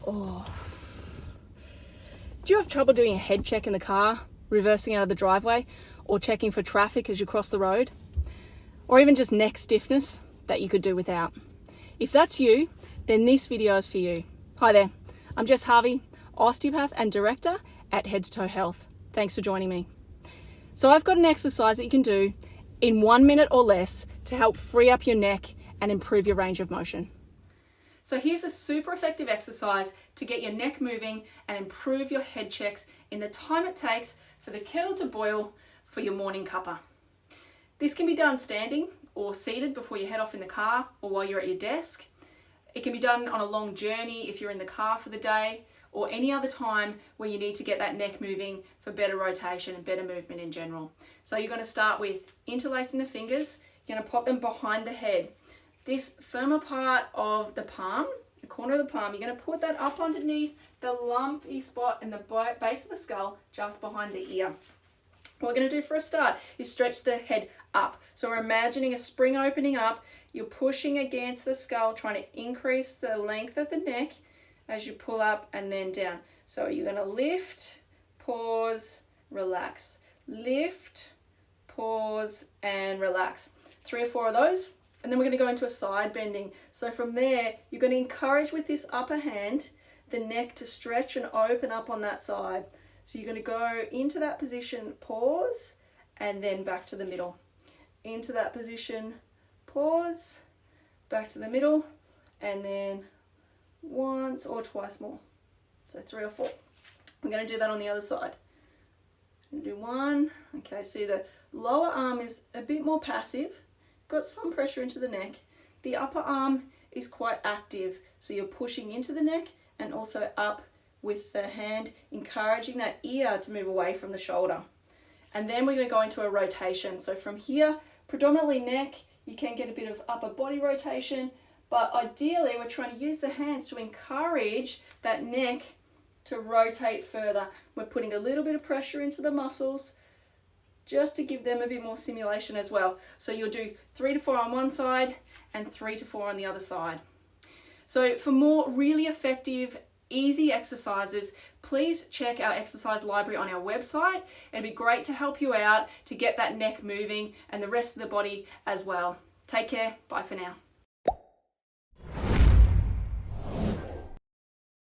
Oh. Do you have trouble doing a head check in the car, reversing out of the driveway, or checking for traffic as you cross the road? Or even just neck stiffness that you could do without? If that's you, then this video is for you. Hi there, I'm Jess Harvey, Osteopath and Director at Head to Toe Health. Thanks for joining me. So I've got an exercise that you can do in 1 minute or less to help free up your neck and improve your range of motion. So here's a super effective exercise to get your neck moving and improve your head checks in the time it takes for the kettle to boil for your morning cuppa. This can be done standing or seated before you head off in the car or while you're at your desk. It can be done on a long journey if you're in the car for the day, or any other time where you need to get that neck moving for better rotation and better movement in general. So you're going to start with interlacing the fingers. You're going to pop them behind the head. This firmer part of the palm, the corner of the palm, you're going to put that up underneath the lumpy spot in the base of the skull, just behind the ear. What we're going to do for a start is stretch the head up. So we're imagining a spring opening up. You're pushing against the skull, trying to increase the length of the neck as you pull up and then down. So you're going to lift, pause, relax. Lift, pause, and relax. 3 or 4 of those. And then we're going to go into a side bending. So from there, you're going to encourage with this upper hand, the neck to stretch and open up on that side. So you're going to go into that position, pause, and then back to the middle. Into that position, pause, back to the middle, and then once or twice more. So 3 or 4. We're going to do that on the other side. I'm going to do 1. Okay, see the lower arm is a bit more passive. Got some pressure into the neck. The upper arm is quite active, so you're pushing into the neck and also up with the hand, encouraging that ear to move away from the shoulder. And then we're going to go into a rotation. So from here, predominantly neck, you can get a bit of upper body rotation, but ideally we're trying to use the hands to encourage that neck to rotate further. We're putting a little bit of pressure into the muscles, just to give them a bit more stimulation as well. So you'll do 3 to 4 on one side and 3 to 4 on the other side. So for more really effective, easy exercises, please check our exercise library on our website. It'd be great to help you out to get that neck moving and the rest of the body as well. Take care. Bye for now.